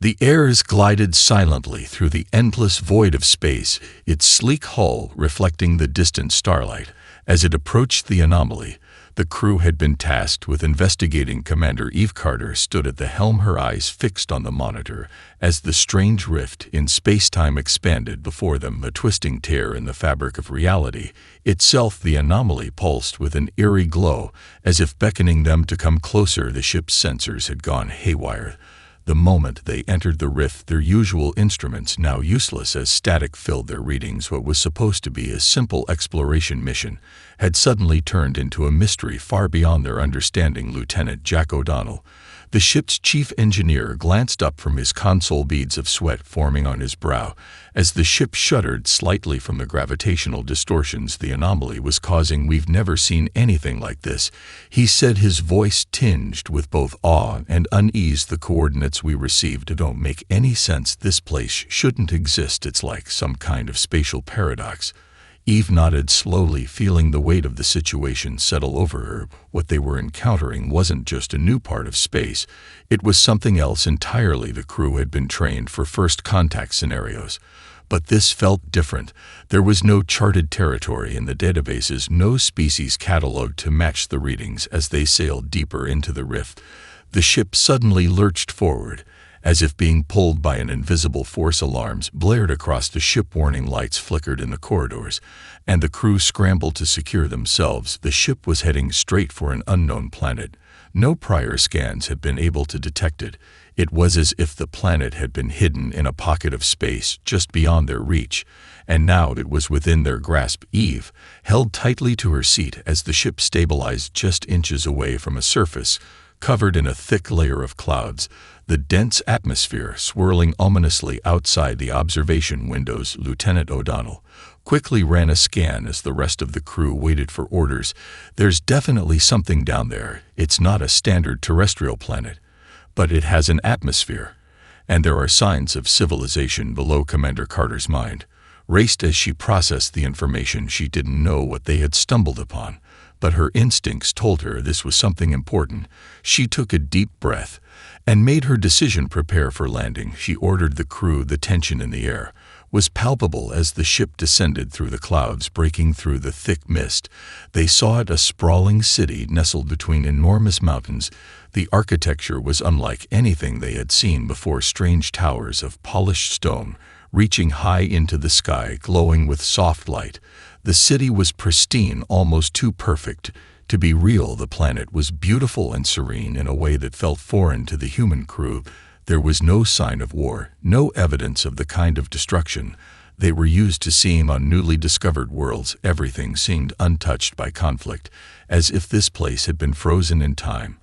The Ares glided silently through the endless void of space, its sleek hull reflecting the distant starlight. As it approached the anomaly, the crew had been tasked with investigating. Commander Eve Carter stood at the helm, her eyes fixed on the monitor. As the strange rift in space-time expanded before them, a twisting tear in the fabric of reality itself, the anomaly pulsed with an eerie glow, as if beckoning them to come closer. The ship's sensors had gone haywire. The moment they entered the rift, their usual instruments, now useless as static filled their readings, what was supposed to be a simple exploration mission had suddenly turned into a mystery far beyond their understanding. Lieutenant Jack O'Donnell, the ship's chief engineer, glanced up from his console, beads of sweat forming on his brow. As the ship shuddered slightly from the gravitational distortions the anomaly was causing. "We've never seen anything like this," he said, his voice tinged with both awe and unease. "The coordinates we received don't make any sense. This place shouldn't exist. It's like some kind of spatial paradox." Eve nodded slowly, feeling the weight of the situation settle over her. What they were encountering wasn't just a new part of space. It was something else entirely. The crew had been trained for first contact scenarios, but this felt different. There was no charted territory in the databases, no species cataloged to match the readings. As they sailed deeper into the rift, the ship suddenly lurched forward, as if being pulled by an invisible force. Alarms blared across the ship, warning lights flickered in the corridors, and the crew scrambled to secure themselves. The ship was heading straight for an unknown planet. No prior scans had been able to detect it. It was as if the planet had been hidden in a pocket of space just beyond their reach, and now it was within their grasp. Eve held tightly to her seat as the ship stabilized just inches away from a surface covered in a thick layer of clouds, the dense atmosphere swirling ominously outside the observation windows. Lieutenant O'Donnell quickly ran a scan as the rest of the crew waited for orders. "There's definitely something down there. It's not a standard terrestrial planet, but it has an atmosphere, and there are signs of civilization below." Commander Carter's mind raced as she processed the information. She didn't know what they had stumbled upon, but her instincts told her this was something important. She took a deep breath and made her decision: prepare for landing. She ordered the crew. The tension in the air was palpable as the ship descended through the clouds, breaking through the thick mist. They saw it, a sprawling city nestled between enormous mountains. The architecture was unlike anything they had seen before, strange towers of polished stone reaching high into the sky, glowing with soft light. The city was pristine, almost too perfect to be real. The planet was beautiful and serene in a way that felt foreign to the human crew. There was no sign of war, no evidence of the kind of destruction they were used to seeing on newly discovered worlds. Everything seemed untouched by conflict, as if this place had been frozen in time.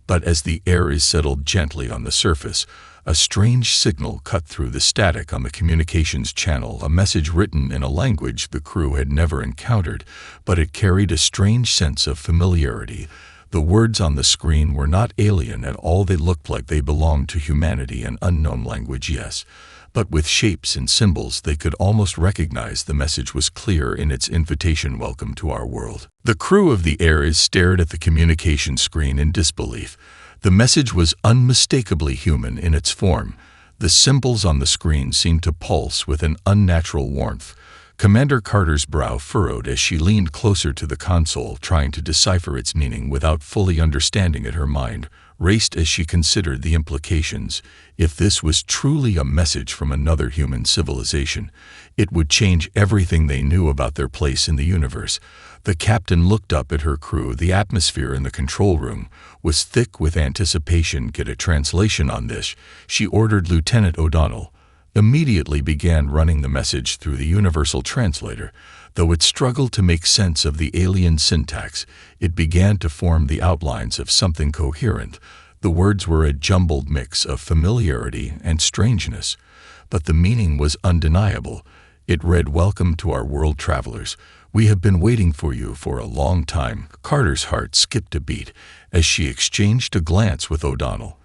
But as the air settled gently on the surface, a strange signal cut through the static on the communications channel, a message written in a language the crew had never encountered, but it carried a strange sense of familiarity. The words on the screen were not alien at all. They looked like they belonged to humanity, an unknown language, yes, but with shapes and symbols they could almost recognize. The message was clear in its invitation: "Welcome to our world." The crew of the Ares stared at the communication screen in disbelief. The message was unmistakably human in its form. The symbols on the screen seemed to pulse with an unnatural warmth. Commander Carter's brow furrowed as she leaned closer to the console, trying to decipher its meaning without fully understanding it. Her mind raced as she considered the implications. If this was truly a message from another human civilization, it would change everything they knew about their place in the universe. The captain looked up at her crew. The atmosphere in the control room was thick with anticipation. "Get a translation on this," she ordered. Lieutenant O'Donnell immediately began running the message through the universal translator. Though it struggled to make sense of the alien syntax, it began to form the outlines of something coherent. The words were a jumbled mix of familiarity and strangeness, but the meaning was undeniable. It read, "Welcome to our world, travelers. We have been waiting for you for a long time." Carter's heart skipped a beat as she exchanged a glance with O'Donnell.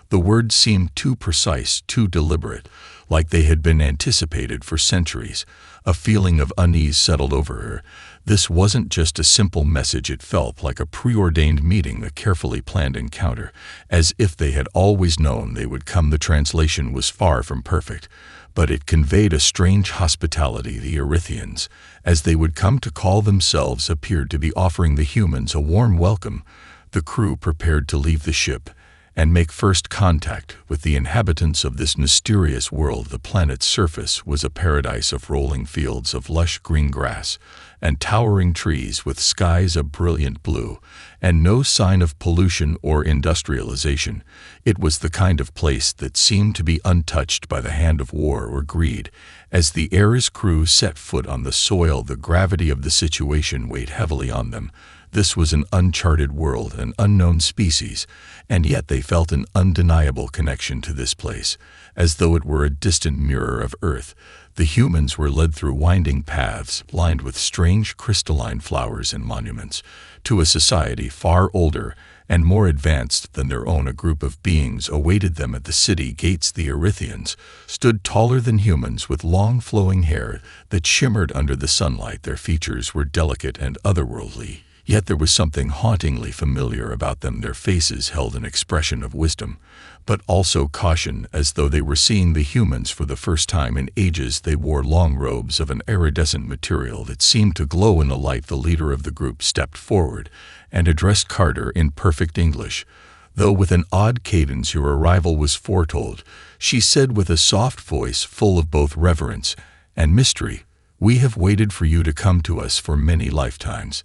The words seemed too precise, too deliberate, like they had been anticipated for centuries. A feeling of unease settled over her. This wasn't just a simple message, it felt like a preordained meeting, a carefully planned encounter, as if they had always known they would come. The translation was far from perfect, but it conveyed a strange hospitality. The Erythians, as they would come to call themselves, appeared to be offering the humans a warm welcome. The crew prepared to leave the ship and make first contact with the inhabitants of this mysterious world. The planet's surface was a paradise of rolling fields of lush green grass and towering trees with skies of brilliant blue, and no sign of pollution or industrialization. It was the kind of place that seemed to be untouched by the hand of war or greed. As the Ares crew set foot on the soil, the gravity of the situation weighed heavily on them. This was an uncharted world, an unknown species, and yet they felt an undeniable connection to this place, as though it were a distant mirror of Earth. The humans were led through winding paths lined with strange crystalline flowers and monuments to a society far older and more advanced than their own. A group of beings awaited them at the city gates. The Erythians stood taller than humans, with long flowing hair that shimmered under the sunlight. Their features were delicate and otherworldly, yet there was something hauntingly familiar about them. Their faces held an expression of wisdom, but also caution, as though they were seeing the humans for the first time in ages. They wore long robes of an iridescent material that seemed to glow in the light. The leader of the group stepped forward and addressed Carter in perfect English, though with an odd cadence. "Your arrival was foretold," she said with a soft voice full of both reverence and mystery. "We have waited for you to come to us for many lifetimes."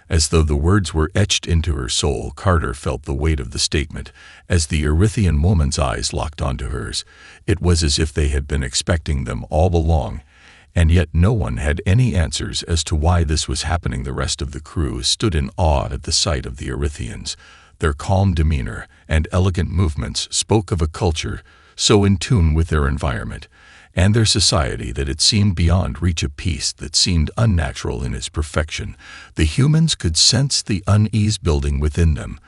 As though the words were etched into her soul, Carter felt the weight of the statement. As the Erythian woman's eyes locked onto hers, it was as if they had been expecting them all along, and yet no one had any answers as to why this was happening. The rest of the crew stood in awe at the sight of the Erythians. Their calm demeanor and elegant movements spoke of a culture so in tune with their environment and their society that it seemed beyond reach, a peace that seemed unnatural in its perfection. The humans could sense the unease building within them,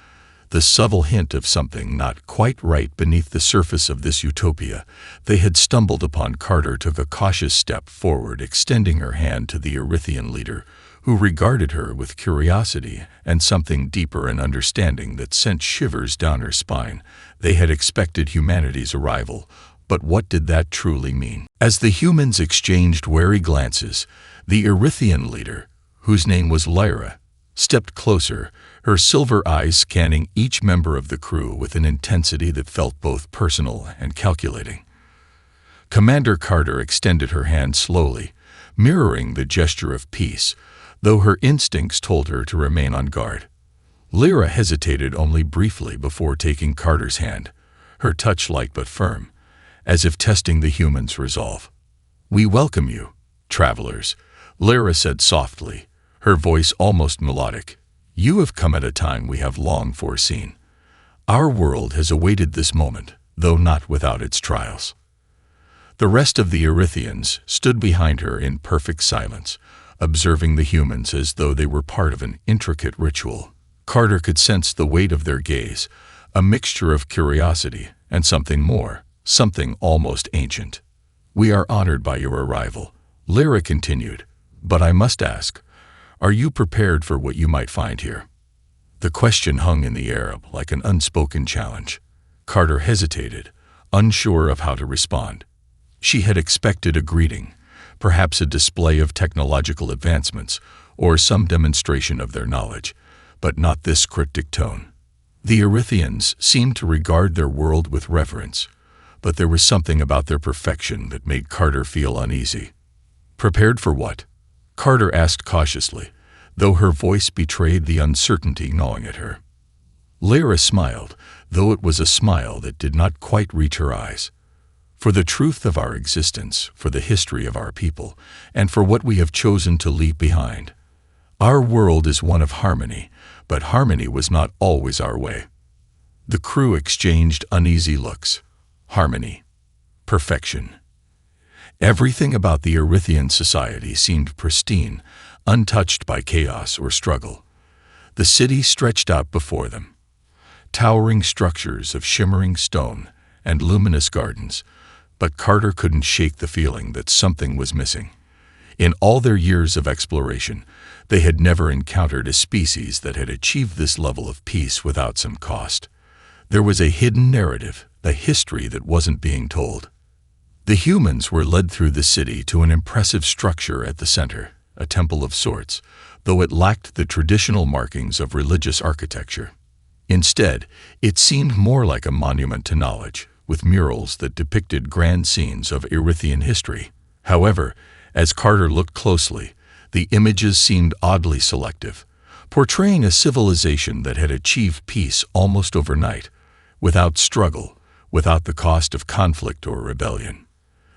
the subtle hint of something not quite right beneath the surface of this utopia. They had stumbled upon. Carter took a cautious step forward, extending her hand to the Erythian leader, who regarded her with curiosity and something deeper, an understanding that sent shivers down her spine. They had expected humanity's arrival, but what did that truly mean? As the humans exchanged wary glances, the Erythian leader, whose name was Lyra, stepped closer, her silver eyes scanning each member of the crew with an intensity that felt both personal and calculating. Commander Carter extended her hand slowly, mirroring the gesture of peace, though her instincts told her to remain on guard. Lyra hesitated only briefly before taking Carter's hand, her touch light but firm, as if testing the humans' resolve. "We welcome you, travelers," Lyra said softly, her voice almost melodic. "You have come at a time we have long foreseen. Our world has awaited this moment, though not without its trials." The rest of the Erythians stood behind her in perfect silence, observing the humans as though they were part of an intricate ritual. Carter could sense the weight of their gaze, a mixture of curiosity and something more, something almost ancient. "We are honored by your arrival," Lyra continued, "but I must ask, are you prepared for what you might find here?" The question hung in the air like an unspoken challenge. Carter hesitated, unsure of how to respond. She had expected a greeting, perhaps a display of technological advancements or some demonstration of their knowledge, but not this cryptic tone. The Erythians seemed to regard their world with reverence, but there was something about their perfection that made Carter feel uneasy. "Prepared for what?" Carter asked cautiously, though her voice betrayed the uncertainty gnawing at her. Lyra smiled, though it was a smile that did not quite reach her eyes. "For the truth of our existence, for the history of our people, and for what we have chosen to leave behind. Our world is one of harmony, but harmony was not always our way." The crew exchanged uneasy looks. Harmony. Perfection. Everything about the Erythian society seemed pristine, untouched by chaos or struggle. The city stretched out before them, towering structures of shimmering stone and luminous gardens, but Carter couldn't shake the feeling that something was missing. In all their years of exploration, they had never encountered a species that had achieved this level of peace without some cost. There was a hidden narrative, a history that wasn't being told. The humans were led through the city to an impressive structure at the center, a temple of sorts, though it lacked the traditional markings of religious architecture. Instead, it seemed more like a monument to knowledge, with murals that depicted grand scenes of Erythian history. However, as Carter looked closely, the images seemed oddly selective, portraying a civilization that had achieved peace almost overnight, without struggle, without the cost of conflict or rebellion.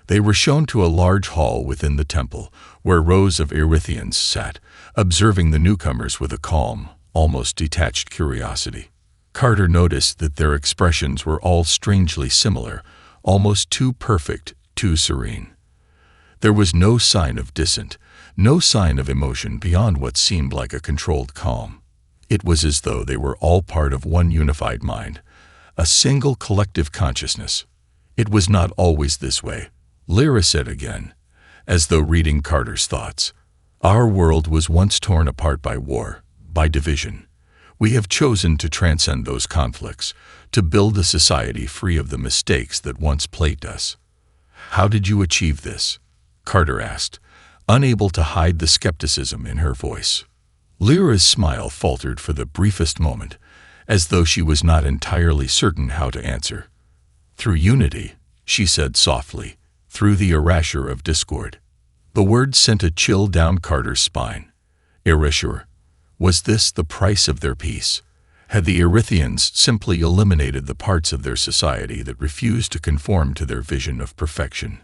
They were shown to a large hall within the temple, where rows of Erythians sat, observing the newcomers with a calm, almost detached curiosity. Carter noticed that their expressions were all strangely similar, almost too perfect, too serene. There was no sign of dissent, no sign of emotion beyond what seemed like a controlled calm. It was as though they were all part of one unified mind, a single collective consciousness. It was not always this way, Lyra said again, as though reading Carter's thoughts. Our world was once torn apart by war, by division. We have chosen to transcend those conflicts, to build a society free of the mistakes that once plagued us. How did you achieve this? Carter asked, unable to hide the skepticism in her voice. Lyra's smile faltered for the briefest moment, as though she was not entirely certain how to answer. Through unity, she said softly, through the erasure of discord. The word sent a chill down Carter's spine. Erasure. Was this the price of their peace? Had the Erythians simply eliminated the parts of their society that refused to conform to their vision of perfection?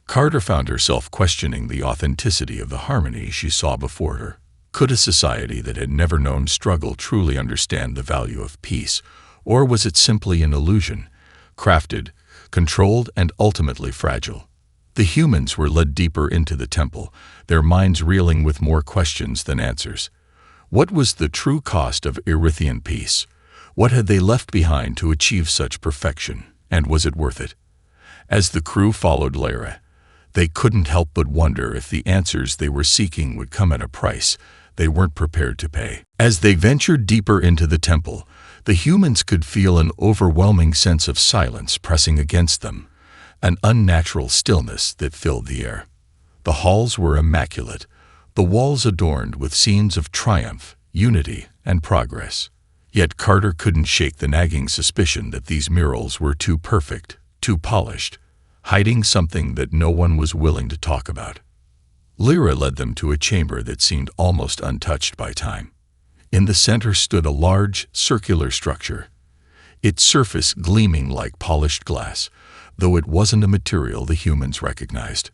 Carter found herself questioning the authenticity of the harmony she saw before her. Could a society that had never known struggle truly understand the value of peace, or was it simply an illusion, crafted, controlled, and ultimately fragile? The humans were led deeper into the temple, their minds reeling with more questions than answers. What was the true cost of Erythian peace? What had they left behind to achieve such perfection, and was it worth it? As the crew followed Lyra, they couldn't help but wonder if the answers they were seeking would come at a price they weren't prepared to pay. As they ventured deeper into the temple, the humans could feel an overwhelming sense of silence pressing against them, an unnatural stillness that filled the air. The halls were immaculate, the walls adorned with scenes of triumph, unity, and progress. Yet Carter couldn't shake the nagging suspicion that these murals were too perfect, too polished, hiding something that no one was willing to talk about. Lyra led them to a chamber that seemed almost untouched by time. In the center stood a large, circular structure, its surface gleaming like polished glass, though it wasn't a material the humans recognized.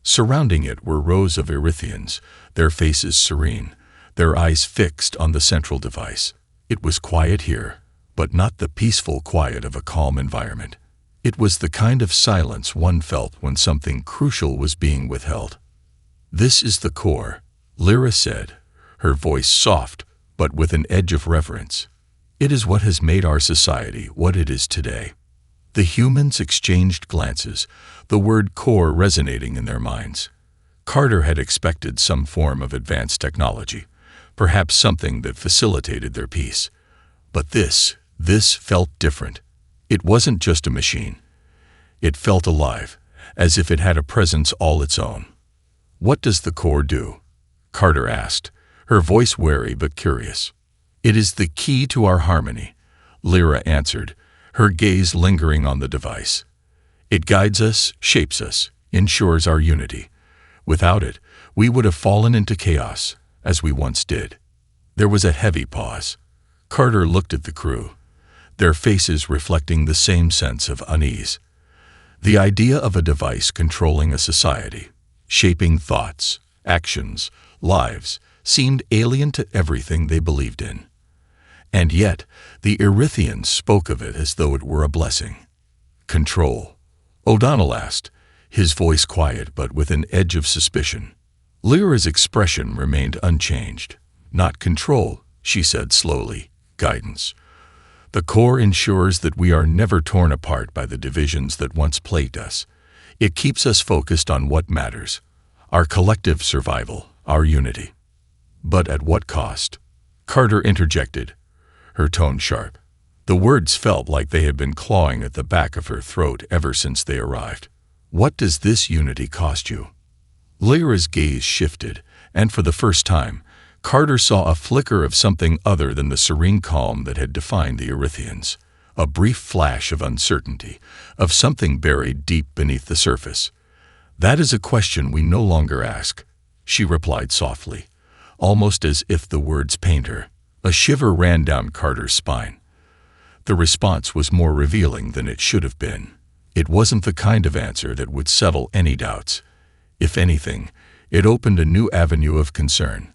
Surrounding it were rows of Erythians, their faces serene, their eyes fixed on the central device. It was quiet here, but not the peaceful quiet of a calm environment. It was the kind of silence one felt when something crucial was being withheld. This is the core, Lyra said, her voice soft, but with an edge of reverence. It is what has made our society what it is today. The humans exchanged glances, the word core resonating in their minds. Carter had expected some form of advanced technology, perhaps something that facilitated their peace. But this felt different. It wasn't just a machine. It felt alive, as if it had a presence all its own. What does the core do? Carter asked, her voice wary but curious. It is the key to our harmony, Lyra answered, her gaze lingering on the device. It guides us, shapes us, ensures our unity. Without it, we would have fallen into chaos, as we once did. There was a heavy pause. Carter looked at the crew, their faces reflecting the same sense of unease. The idea of a device controlling a society, shaping thoughts, actions, lives, seemed alien to everything they believed in. And yet, the Erythians spoke of it as though it were a blessing. Control, O'Donnell asked, his voice quiet but with an edge of suspicion. Lyra's expression remained unchanged. Not control, she said slowly, guidance. The core ensures that we are never torn apart by the divisions that once plagued us. It keeps us focused on what matters, our collective survival, our unity. But at what cost? Carter interjected, her tone sharp. The words felt like they had been clawing at the back of her throat ever since they arrived. What does this unity cost you? Lyra's gaze shifted, and for the first time, Carter saw a flicker of something other than the serene calm that had defined the Erythians. A brief flash of uncertainty, of something buried deep beneath the surface. That is a question we no longer ask, she replied softly, almost as if the words pained her. A shiver ran down Carter's spine. The response was more revealing than it should have been. It wasn't the kind of answer that would settle any doubts. If anything, it opened a new avenue of concern.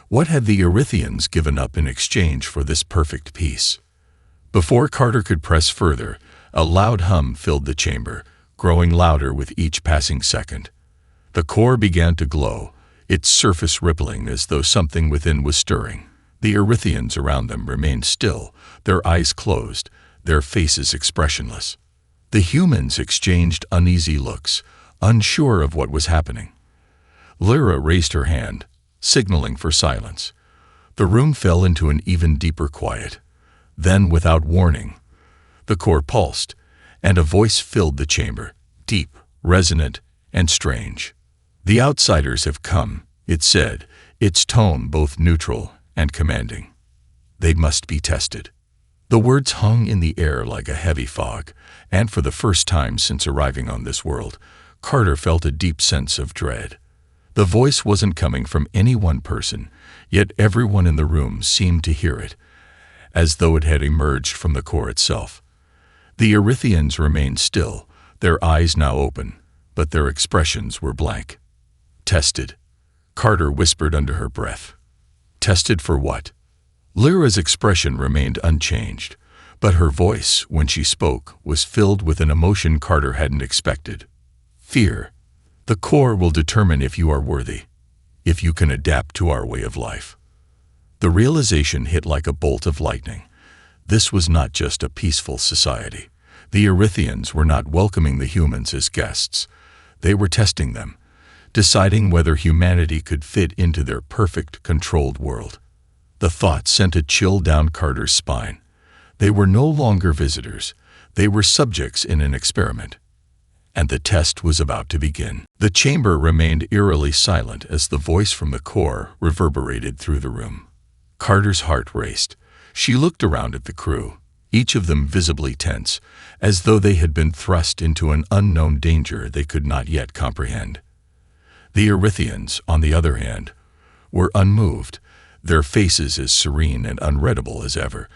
What had the Erythians given up in exchange for this perfect peace? Before Carter could press further, a loud hum filled the chamber, growing louder with each passing second. The core began to glow, its surface rippling as though something within was stirring. The Erythians around them remained still, their eyes closed, their faces expressionless. The humans exchanged uneasy looks, unsure of what was happening. Lyra raised her hand, signaling for silence. The room fell into an even deeper quiet. Then, without warning, the core pulsed, and a voice filled the chamber, deep, resonant, and strange. "The outsiders have come," it said, its tone both neutral and commanding. "They must be tested." The words hung in the air like a heavy fog, and for the first time since arriving on this world, Carter felt a deep sense of dread. The voice wasn't coming from any one person, yet everyone in the room seemed to hear it, as though it had emerged from the core itself. The Erythians remained still, their eyes now open, but their expressions were blank. "Tested," Carter whispered under her breath. "Tested for what?" Lyra's expression remained unchanged, but her voice, when she spoke, was filled with an emotion Carter hadn't expected. "Fear. The core will determine if you are worthy, if you can adapt to our way of life." The realization hit like a bolt of lightning. This was not just a peaceful society. The Erythians were not welcoming the humans as guests. They were testing them, deciding whether humanity could fit into their perfect, controlled world. The thought sent a chill down Carter's spine. They were no longer visitors. They were subjects in an experiment. And the test was about to begin. The chamber remained eerily silent as the voice from the core reverberated through the room. Carter's heart raced. She looked around at the crew, each of them visibly tense, as though they had been thrust into an unknown danger they could not yet comprehend. The Erythians, on the other hand, were unmoved, their faces as serene and unreadable as ever,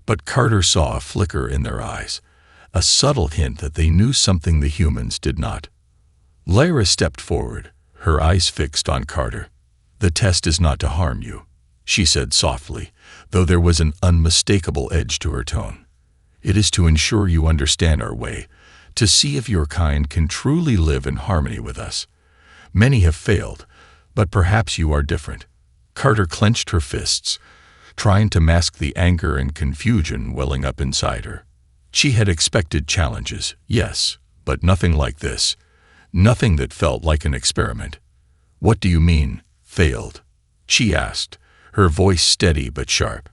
but Carter saw a flicker in their eyes, a subtle hint that they knew something the humans did not. Lyra stepped forward, her eyes fixed on Carter. "The test is not to harm you," she said softly, though there was an unmistakable edge to her tone. "It is to ensure you understand our way, to see if your kind can truly live in harmony with us. Many have failed, but perhaps you are different." Carter clenched her fists, trying to mask the anger and confusion welling up inside her. She had expected challenges, yes, but nothing like this. Nothing that felt like an experiment. "What do you mean, failed?" she asked, her voice steady but sharp.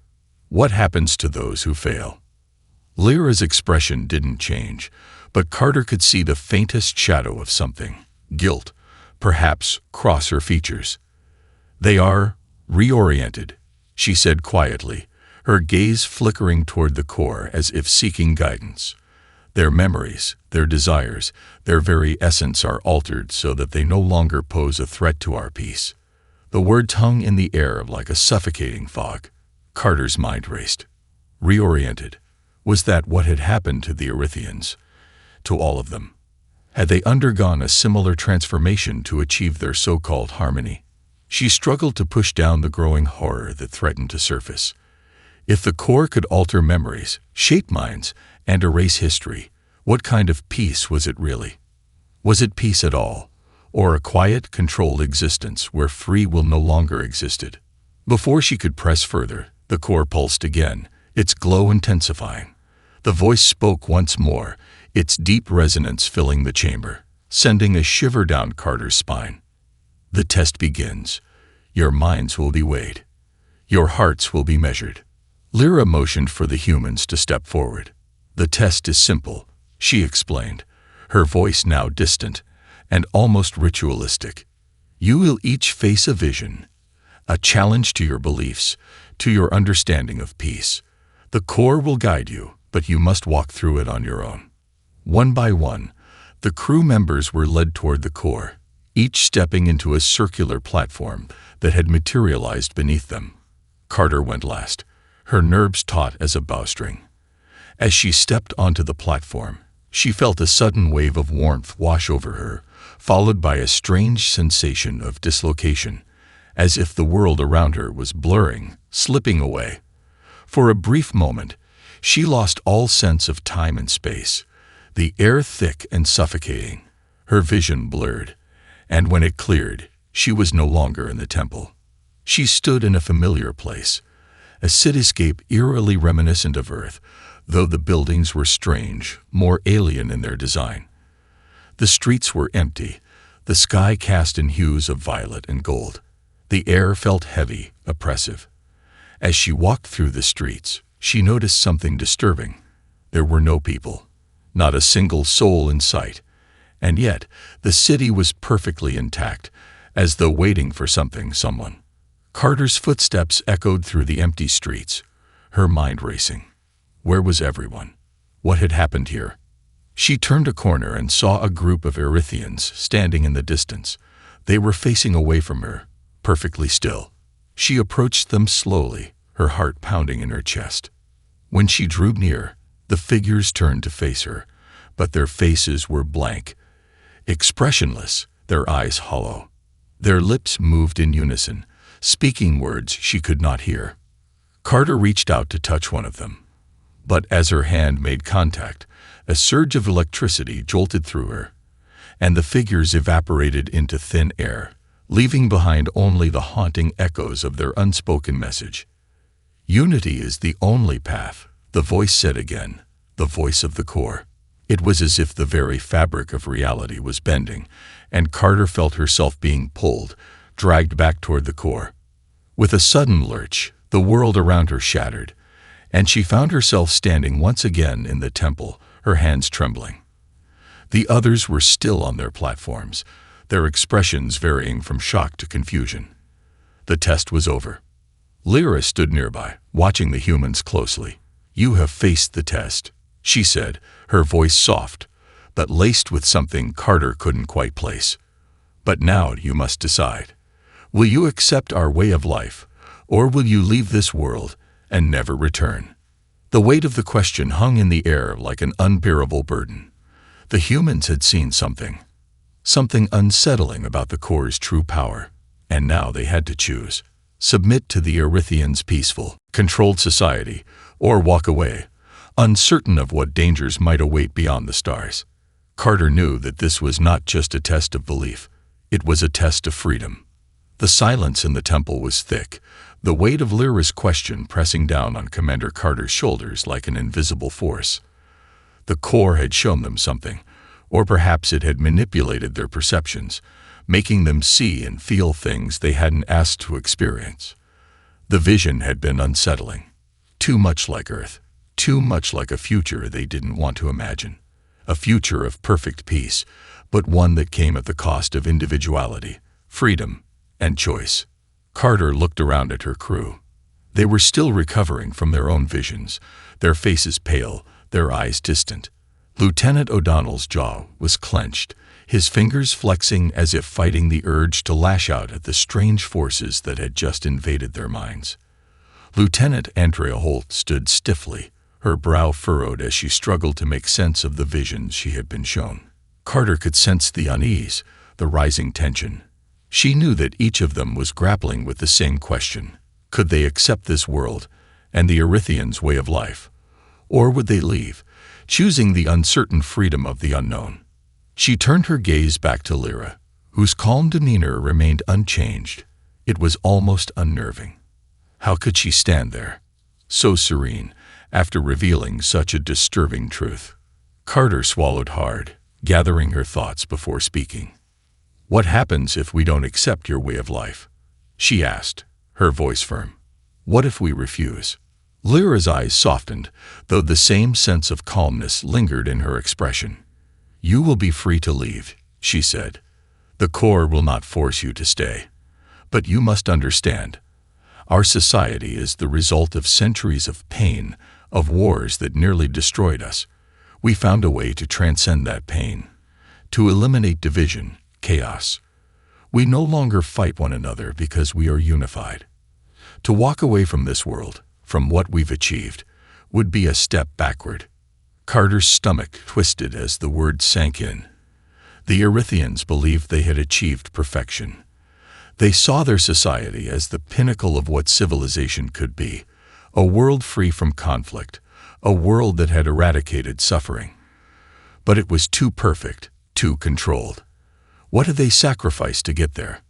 "What happens to those who fail?" Lyra's expression didn't change, but Carter could see the faintest shadow of something, guilt, perhaps, cross her features. "They are reoriented," she said quietly, her gaze flickering toward the core as if seeking guidance. "Their memories, their desires, their very essence are altered so that they no longer pose a threat to our peace." The words hung in the air like a suffocating fog. Carter's mind raced. Reoriented. Was that what had happened to the Erythians? To all of them? Had they undergone a similar transformation to achieve their so-called harmony? She struggled to push down the growing horror that threatened to surface. If the core could alter memories, shape minds, and erase history, what kind of peace was it really? Was it peace at all, or a quiet, controlled existence where free will no longer existed? Before she could press further, the core pulsed again, its glow intensifying. The voice spoke once more, its deep resonance filling the chamber, sending a shiver down Carter's spine. The test begins. Your minds will be weighed. Your hearts will be measured. Lyra motioned for the humans to step forward. The test is simple, she explained, her voice now distant and almost ritualistic. You will each face a vision, a challenge to your beliefs, to your understanding of peace. The core will guide you, but you must walk through it on your own. One by one, the crew members were led toward the core, each stepping into a circular platform that had materialized beneath them. Carter went last, her nerves taut as a bowstring. As she stepped onto the platform, she felt a sudden wave of warmth wash over her, followed by a strange sensation of dislocation, as if the world around her was blurring, slipping away. For a brief moment, she lost all sense of time and space, the air thick and suffocating, her vision blurred, and when it cleared, she was no longer in the temple. She stood in a familiar place, a cityscape eerily reminiscent of Earth, though the buildings were strange, more alien in their design. The streets were empty, the sky cast in hues of violet and gold. The air felt heavy, oppressive. As she walked through the streets, she noticed something disturbing. There were no people, not a single soul in sight, and yet the city was perfectly intact, as though waiting for something, someone. Carter's footsteps echoed through the empty streets, her mind racing. Where was everyone? What had happened here? She turned a corner and saw a group of Erythians standing in the distance. They were facing away from her, perfectly still. She approached them slowly, her heart pounding in her chest. When she drew near, the figures turned to face her, but their faces were blank, expressionless, their eyes hollow. Their lips moved in unison, speaking words she could not hear. Carter reached out to touch one of them, but as her hand made contact, a surge of electricity jolted through her, and the figures evaporated into thin air, leaving behind only the haunting echoes of their unspoken message. Unity is the only path, the voice said again, the voice of the core. It was as if the very fabric of reality was bending, and Carter felt herself being pulled, dragged back toward the core. With a sudden lurch, the world around her shattered, and she found herself standing once again in the temple, her hands trembling. The others were still on their platforms, their expressions varying from shock to confusion. The test was over. Lyra stood nearby, watching the humans closely. "You have faced the test," she said, her voice soft, but laced with something Carter couldn't quite place. "But now you must decide. Will you accept our way of life, or will you leave this world and never return?" The weight of the question hung in the air like an unbearable burden. The humans had seen something unsettling about the core's true power, and now they had to choose. Submit to the Erythians' peaceful, controlled society, or walk away, uncertain of what dangers might await beyond the stars. Carter knew that this was not just a test of belief, it was a test of freedom. The silence in the temple was thick, the weight of Lyra's question pressing down on Commander Carter's shoulders like an invisible force. The core had shown them something, or perhaps it had manipulated their perceptions, making them see and feel things they hadn't asked to experience. The vision had been unsettling, too much like Earth, too much like a future they didn't want to imagine. A future of perfect peace, but one that came at the cost of individuality, freedom, and choice. Carter looked around at her crew. They were still recovering from their own visions, their faces pale, their eyes distant. Lieutenant O'Donnell's jaw was clenched, his fingers flexing as if fighting the urge to lash out at the strange forces that had just invaded their minds. Lieutenant Andrea Holt stood stiffly, her brow furrowed as she struggled to make sense of the visions she had been shown. Carter could sense the unease, the rising tension. She knew that each of them was grappling with the same question. Could they accept this world and the Erythians' way of life? Or would they leave, choosing the uncertain freedom of the unknown? She turned her gaze back to Lyra, whose calm demeanor remained unchanged. It was almost unnerving. How could she stand there, so serene, after revealing such a disturbing truth. Carter swallowed hard, gathering her thoughts before speaking. "What happens if we don't accept your way of life?" she asked, her voice firm. "What if we refuse?" Lyra's eyes softened, though the same sense of calmness lingered in her expression. "You will be free to leave," she said. "The Corps will not force you to stay. But you must understand, our society is the result of centuries of pain, of wars that nearly destroyed us. We found a way to transcend that pain, to eliminate division, chaos. We no longer fight one another because we are unified. To walk away from this world, from what we've achieved, would be a step backward." Carter's stomach twisted as the word sank in. The Erythians believed they had achieved perfection. They saw their society as the pinnacle of what civilization could be, a world free from conflict, a world that had eradicated suffering. But it was too perfect, too controlled. What had they sacrificed to get there?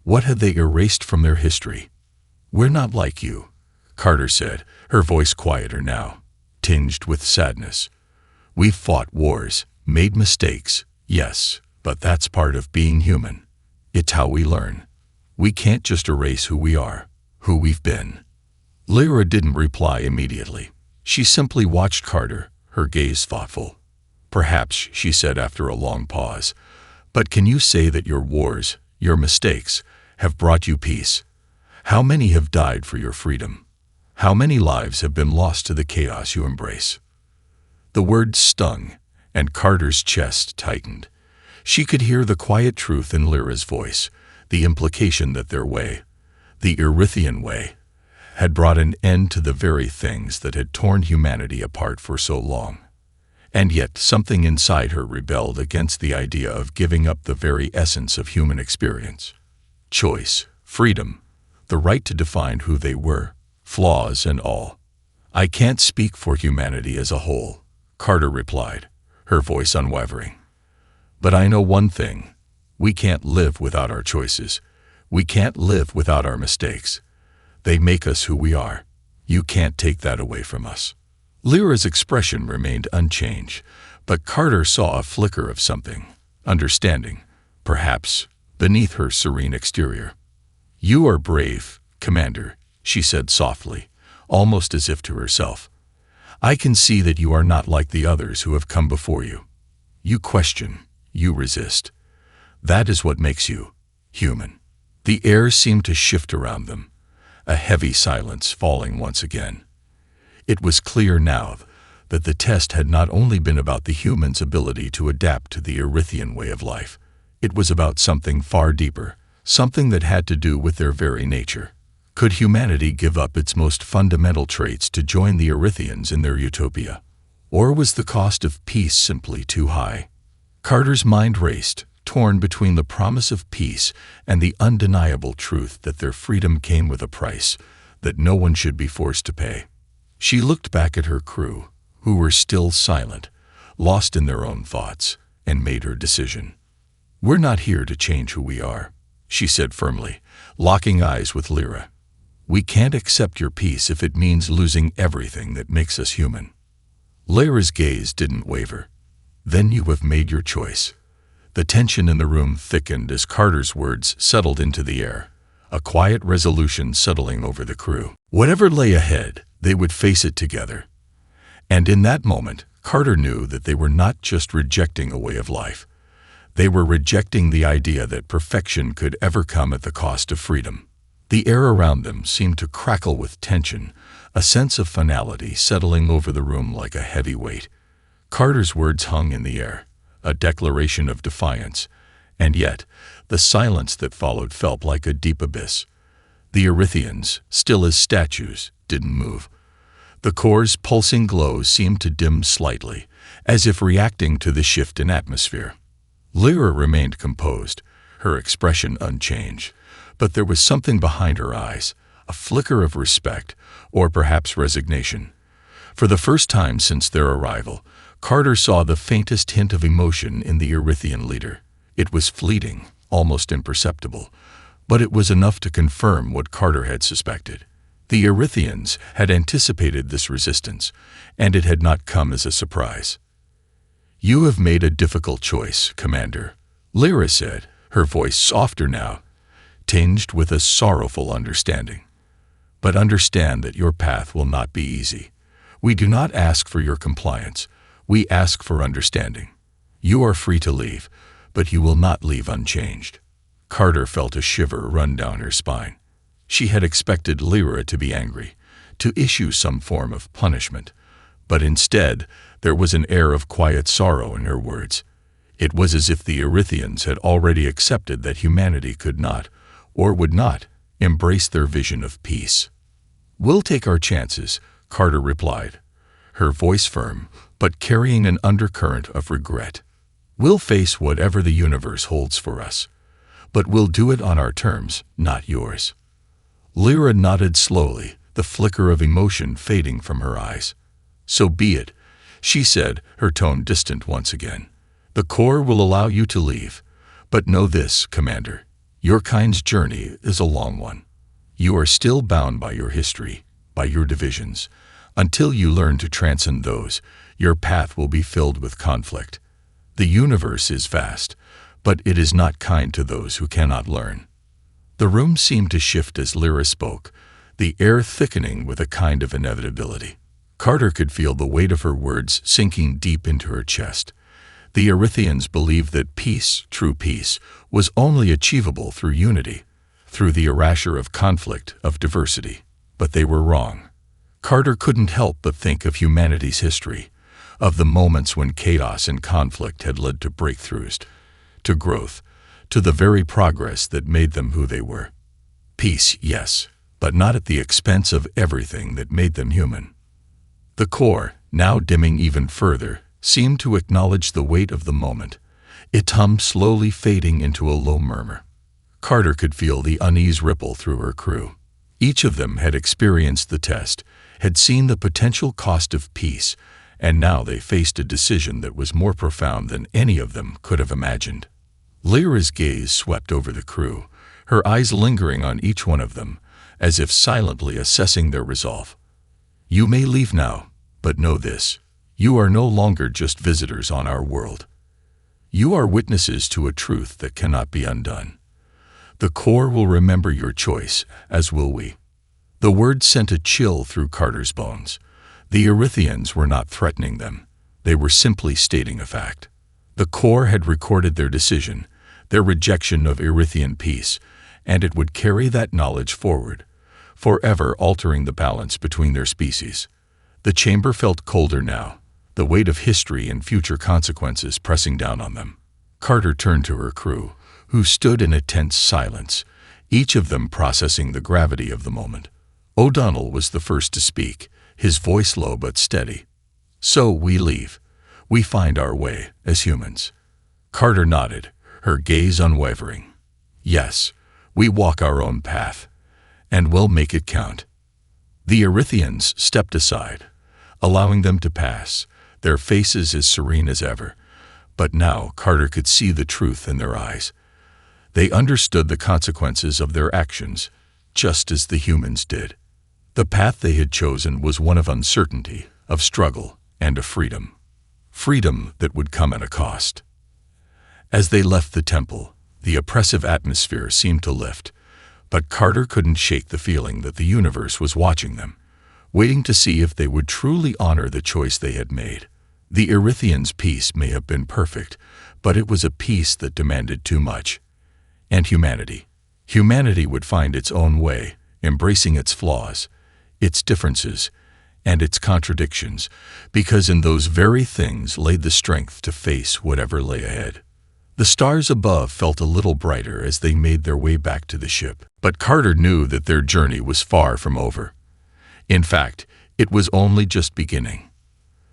What had they erased from their history? "We're not like you," Carter said, her voice quieter now, tinged with sadness. "We've fought wars, made mistakes, yes, but that's part of being human. It's how we learn. We can't just erase who we are, who we've been." Lyra didn't reply immediately. She simply watched Carter, her gaze thoughtful. "Perhaps," she said after a long pause, "but can you say that your wars, your mistakes, have brought you peace? How many have died for your freedom? How many lives have been lost to the chaos you embrace?" The words stung, and Carter's chest tightened. She could hear the quiet truth in Lyra's voice, the implication that their way, the Erythian way, had brought an end to the very things that had torn humanity apart for so long. And yet something inside her rebelled against the idea of giving up the very essence of human experience. Choice, freedom, the right to define who they were, flaws and all. "I can't speak for humanity as a whole," Carter replied, her voice unwavering. "But I know one thing. We can't live without our choices. We can't live without our mistakes. They make us who we are. You can't take that away from us." Lyra's expression remained unchanged, but Carter saw a flicker of something, understanding, perhaps, beneath her serene exterior. "You are brave, Commander," she said softly, almost as if to herself. "I can see that you are not like the others who have come before you. You question, you resist. That is what makes you human." The air seemed to shift around them, a heavy silence falling once again. It was clear now that the test had not only been about the humans' ability to adapt to the Erythian way of life. It was about something far deeper, something that had to do with their very nature. Could humanity give up its most fundamental traits to join the Erythians in their utopia? Or was the cost of peace simply too high? Carter's mind raced, torn between the promise of peace and the undeniable truth that their freedom came with a price that no one should be forced to pay. She looked back at her crew, who were still silent, lost in their own thoughts, and made her decision. "We're not here to change who we are," she said firmly, locking eyes with Lyra. "We can't accept your peace if it means losing everything that makes us human." Lyra's gaze didn't waver. "Then you have made your choice." The tension in the room thickened as Carter's words settled into the air, a quiet resolution settling over the crew. Whatever lay ahead, they would face it together. And in that moment, Carter knew that they were not just rejecting a way of life. They were rejecting the idea that perfection could ever come at the cost of freedom. The air around them seemed to crackle with tension, a sense of finality settling over the room like a heavy weight. Carter's words hung in the air, a declaration of defiance, and yet the silence that followed felt like a deep abyss. The Erythians, still as statues, didn't move. The core's pulsing glow seemed to dim slightly, as if reacting to the shift in atmosphere. Lyra remained composed, her expression unchanged, but there was something behind her eyes, a flicker of respect, or perhaps resignation. For the first time since their arrival, Carter saw the faintest hint of emotion in the Erythian leader. It was fleeting, almost imperceptible, but it was enough to confirm what Carter had suspected. The Erythians had anticipated this resistance, and it had not come as a surprise. "You have made a difficult choice, Commander," Lyra said, her voice softer now, tinged with a sorrowful understanding. "But understand that your path will not be easy. We do not ask for your compliance. We ask for understanding. You are free to leave, but you will not leave unchanged." Carter felt a shiver run down her spine. She had expected Lyra to be angry, to issue some form of punishment, but instead there was an air of quiet sorrow in her words. It was as if the Erythians had already accepted that humanity could not, or would not, embrace their vision of peace. "We'll take our chances," Carter replied, her voice firm, but carrying an undercurrent of regret. "We'll face whatever the universe holds for us, but we'll do it on our terms, not yours." Lyra nodded slowly, the flicker of emotion fading from her eyes. "So be it," she said, her tone distant once again. "The Corps will allow you to leave, but know this, Commander, your kind's journey is a long one. You are still bound by your history, by your divisions. Until you learn to transcend those, your path will be filled with conflict. The universe is vast, but it is not kind to those who cannot learn." The room seemed to shift as Lyra spoke, the air thickening with a kind of inevitability. Carter could feel the weight of her words sinking deep into her chest. The Erythians believed that peace, true peace, was only achievable through unity, through the erasure of conflict, of diversity. But they were wrong. Carter couldn't help but think of humanity's history, of the moments when chaos and conflict had led to breakthroughs, to growth, to the very progress that made them who they were. Peace, yes, but not at the expense of everything that made them human. The Corps, now dimming even further, seemed to acknowledge the weight of the moment. It hummed, slowly fading into a low murmur. Carter could feel the unease ripple through her crew. Each of them had experienced the test, had seen the potential cost of peace, and now they faced a decision that was more profound than any of them could have imagined. Lyra's gaze swept over the crew, her eyes lingering on each one of them, as if silently assessing their resolve. "You may leave now, but know this. You are no longer just visitors on our world. You are witnesses to a truth that cannot be undone. The Corps will remember your choice, as will we." The word sent a chill through Carter's bones. The Erythians were not threatening them. They were simply stating a fact. The Corps had recorded their decision, their rejection of Erythian peace, and it would carry that knowledge forward, forever altering the balance between their species. The chamber felt colder now, the weight of history and future consequences pressing down on them. Carter turned to her crew, who stood in a tense silence, each of them processing the gravity of the moment. O'Donnell was the first to speak, his voice low but steady. "So we leave. We find our way, as humans." Carter nodded, her gaze unwavering. "Yes, we walk our own path, and we'll make it count." The Erythians stepped aside, allowing them to pass, their faces as serene as ever. But now Carter could see the truth in their eyes. They understood the consequences of their actions, just as the humans did. The path they had chosen was one of uncertainty, of struggle, and of freedom. Freedom that would come at a cost. As they left the temple, the oppressive atmosphere seemed to lift, but Carter couldn't shake the feeling that the universe was watching them, waiting to see if they would truly honor the choice they had made. The Erythians' peace may have been perfect, but it was a peace that demanded too much. And humanity would find its own way, embracing its flaws, its differences, and its contradictions, because in those very things lay the strength to face whatever lay ahead. The stars above felt a little brighter as they made their way back to the ship, but Carter knew that their journey was far from over. In fact, it was only just beginning.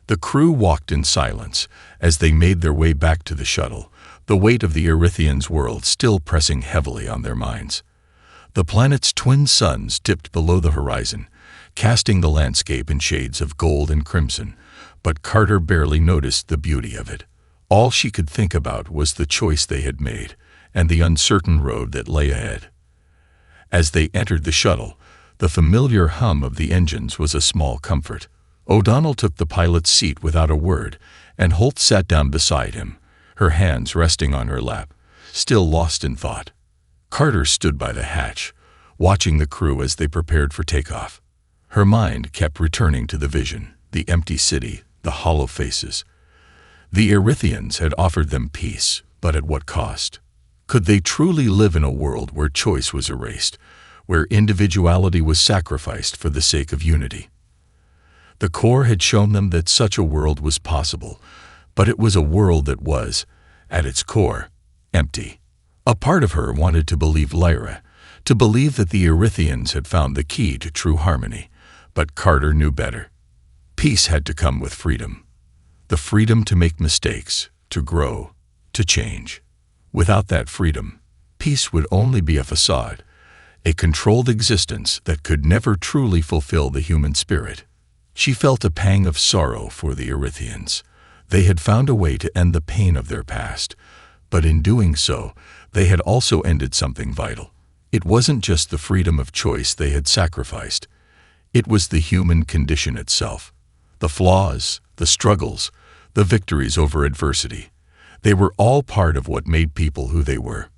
The crew walked in silence as they made their way back to the shuttle, the weight of the Erythians' world still pressing heavily on their minds. The planet's twin suns dipped below the horizon, casting the landscape in shades of gold and crimson, but Carter barely noticed the beauty of it. All she could think about was the choice they had made and the uncertain road that lay ahead. As they entered the shuttle, The familiar hum of the engines was a small comfort. O'Donnell took the pilot's seat without a word, and Holt sat down beside him, her hands resting on her lap, still lost in thought. Carter stood by the hatch, watching the crew as they prepared for takeoff. Her mind kept returning to the vision, the empty city, the hollow faces. The Erythians had offered them peace, but at what cost? Could they truly live in a world where choice was erased, where individuality was sacrificed for the sake of unity? The core had shown them that such a world was possible, but it was a world that was, at its core, empty. A part of her wanted to believe Lyra, to believe that the Erythians had found the key to true harmony, but Carter knew better. Peace had to come with freedom. The freedom to make mistakes, to grow, to change. Without that freedom, peace would only be a facade, a controlled existence that could never truly fulfill the human spirit. She felt a pang of sorrow for the Erythians. They had found a way to end the pain of their past, but in doing so, they had also ended something vital. It wasn't just the freedom of choice they had sacrificed. It was the human condition itself. The flaws, the struggles, the victories over adversity. They were all part of what made people who they were.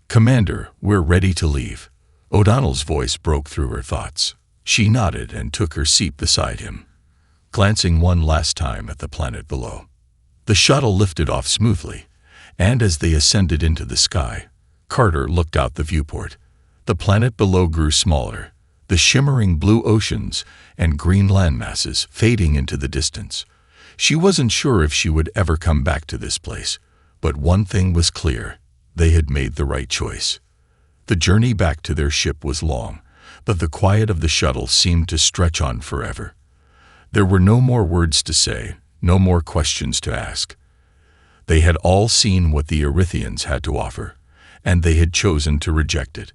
"Commander, we're ready to leave." O'Donnell's voice broke through her thoughts. She nodded and took her seat beside him, glancing one last time at the planet below. The shuttle lifted off smoothly, and as they ascended into the sky, Carter looked out the viewport. The planet below grew smaller, the shimmering blue oceans and green landmasses fading into the distance. She wasn't sure if she would ever come back to this place, but one thing was clear: they had made the right choice. The journey back to their ship was long, but the quiet of the shuttle seemed to stretch on forever. There were no more words to say, no more questions to ask. They had all seen what the Erythians had to offer, and they had chosen to reject it.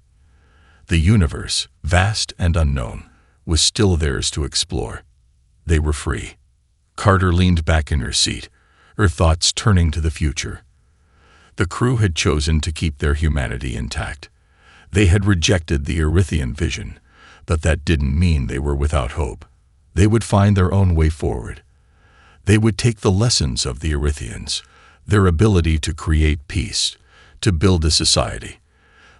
The universe, vast and unknown, was still theirs to explore. They were free. Carter leaned back in her seat, her thoughts turning to the future. The crew had chosen to keep their humanity intact. They had rejected the Erythian vision, but that didn't mean they were without hope. They would find their own way forward. They would take the lessons of the Erythians, their ability to create peace, to build a society,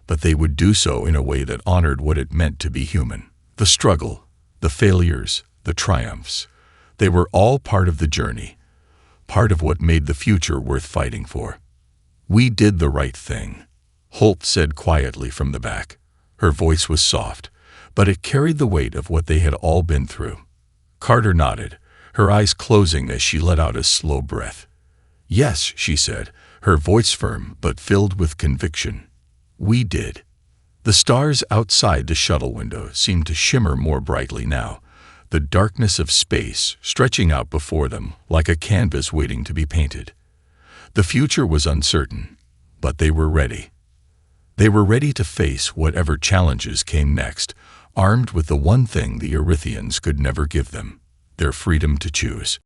but they would do so in a way that honored what it meant to be human. The struggle, the failures, the triumphs, they were all part of the journey, part of what made the future worth fighting for. "We did the right thing," Holt said quietly from the back. Her voice was soft, but it carried the weight of what they had all been through. Carter nodded, her eyes closing as she let out a slow breath. "Yes," she said, her voice firm but filled with conviction. "We did." The stars outside the shuttle window seemed to shimmer more brightly now, the darkness of space stretching out before them like a canvas waiting to be painted. The future was uncertain, but they were ready. They were ready to face whatever challenges came next, armed with the one thing the Erythians could never give them: their freedom to choose.